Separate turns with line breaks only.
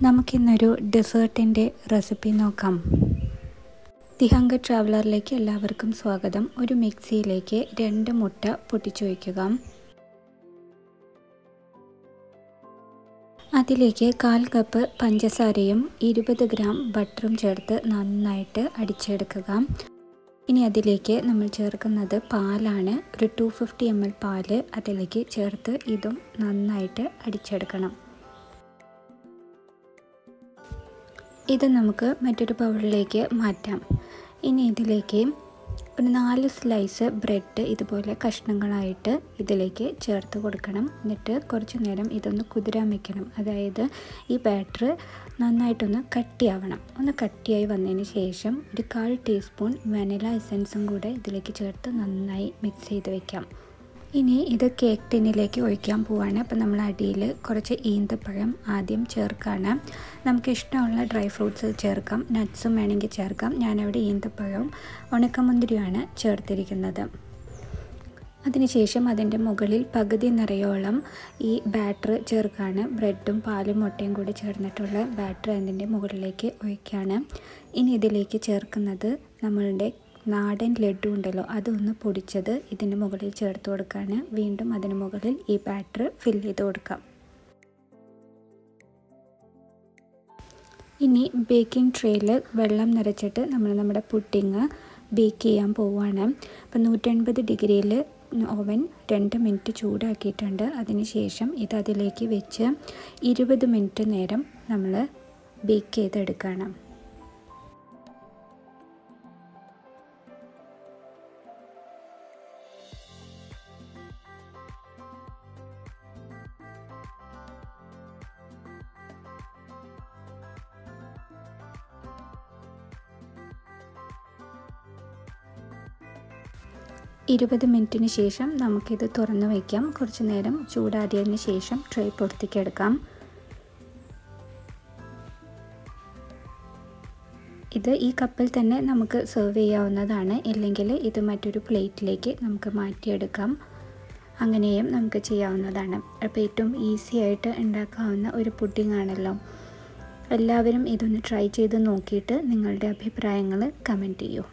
നമുക്കിന്നൊരു ഡെസേർട്ടിൻ്റെ റെസിപ്പി നോക്കാം. The hunger ട്രാവലറിലേക്ക് എല്ലാവർക്കും സ്വാഗതം. ഒരു മിക്സിയിലേക്ക് 2 മുട്ട പൊട്ടിച്ചു വയ്ക്കുക. അതിലേക്ക് 1/4 കപ്പ് പഞ്ചസാരയും 20 ഗ്രാം ബട്ടറും ചേർത്ത് നന്നായിട്ട് അടിച്ചെടുക്കുക. ഇനി അതിലേക്ക് നമ്മൾ ചേർക്കുന്നത് പാലാണ്. ഒരു 250 ml പാല് അതിലേക്ക് ചേർത്ത് ഇതും നന്നായിട്ട് അടിച്ചെടുക്കണം. ഇത് നമുക്ക് മറ്റൊരു ബൗളിലേക്ക് മാറ്റാം. ഇനി ഇതിലേക്ക് ഒരു 4 സ്ലൈസ് ബ്രെഡ് ഇതുപോലെ കഷ്ണങ്ങളായിട്ട് ഇതിലേക്ക് ചേർത്ത് കൊടുക്കണം. എന്നിട്ട് കുറച്ച് നേരം ഇതൊന്ന് കുതിരാൻ വയ്ക്കണം. അതായത് ഈ ബാറ്റർ നന്നായിട്ടൊന്ന് കട്ടിയാവണം. ഒന്ന് കട്ടിയായി വന്നതിന് ശേഷം ഒരു 1/4 ടീസ്പൂൺ വനില എസൻസും കൂടെ ഇതിലേക്ക് ചേർത്ത് നന്നായി മിക്സ് ചെയ്ത് വയ്ക്കാം. ഇനി ഇത് കേക്ക് ടിന്നിലേക്ക് ഒഴിക്കാൻ പോവാണ്. അപ്പോൾ നമ്മൾ അടിയിൽ കുറച്ച് ഈന്തപ്പഴം ആദ്യം ചേർക്കാണ്. നമുക്ക് ഇഷ്ടമുള്ള ഡ്രൈ ഫ്രൂട്ട്സ് ചേർക്കാം, നട്ട്സും വേണമെങ്കിൽ ചേർക്കാം. ഞാനവിടെ ഈന്തപ്പഴവും ഉണക്കമുന്തിരിയുമാണ് ചേർത്തിരിക്കുന്നത്. അതിനുശേഷം അതിൻ്റെ മുകളിൽ പകുതി നിറയോളം ഈ ബാറ്റർ ചേർക്കാണ്. ബ്രെഡും പാലും മുട്ടയും കൂടി ചേർന്നിട്ടുള്ള ബാറ്റർ അതിൻ്റെ മുകളിലേക്ക് ഒഴിക്കുകയാണ്. ഇനി ഇതിലേക്ക് ചേർക്കുന്നത് നമ്മളുടെ നാടൻ ലഡു ഉണ്ടല്ലോ, അതൊന്ന് പൊടിച്ചത് ഇതിന് മുകളിൽ ചേർത്ത് കൊടുക്കുകയാണ്. വീണ്ടും അതിന് മുകളിൽ ഈ ബാറ്റർ ഫില്ല് ചെയ്ത് കൊടുക്കാം. ഇനി ബേക്കിംഗ് ട്രേയിൽ വെള്ളം നിറച്ചിട്ട് നമ്മുടെ പുഡിങ് ബേക്ക് ചെയ്യാൻ പോവുകയാണ്. അപ്പോൾ 180 ഡിഗ്രിയിൽ ഓവൻ 2 മിനിറ്റ് ചൂടാക്കിയിട്ടുണ്ട്. അതിനുശേഷം ഇത് അതിലേക്ക് വെച്ച് 20 മിനിറ്റ് നേരം നമ്മൾ ബേക്ക് ചെയ്തെടുക്കുകയാണ്. ഇരുപത് മിനിറ്റിന് ശേഷം നമുക്കിത് തുറന്ന് വയ്ക്കാം. കുറച്ച് നേരം ചൂടാറിയതിന് ശേഷം ട്രേ പുറത്തേക്കെടുക്കാം. ഇത് ഈ കപ്പിൽ തന്നെ നമുക്ക് സെർവ് ചെയ്യാവുന്നതാണ്. ഇല്ലെങ്കിൽ ഇത് മറ്റൊരു പ്ലേറ്റിലേക്ക് നമുക്ക് മാറ്റിയെടുക്കാം. അങ്ങനെയും നമുക്ക് ചെയ്യാവുന്നതാണ്. അപ്പോൾ ഏറ്റവും ഈസി ആയിട്ട് ഉണ്ടാക്കാവുന്ന ഒരു പുഡിംഗ് ആണല്ലോ. എല്ലാവരും ഇതൊന്ന് ട്രൈ ചെയ്ത് നോക്കിയിട്ട് നിങ്ങളുടെ അഭിപ്രായങ്ങൾ കമൻറ്റ് ചെയ്യൂ.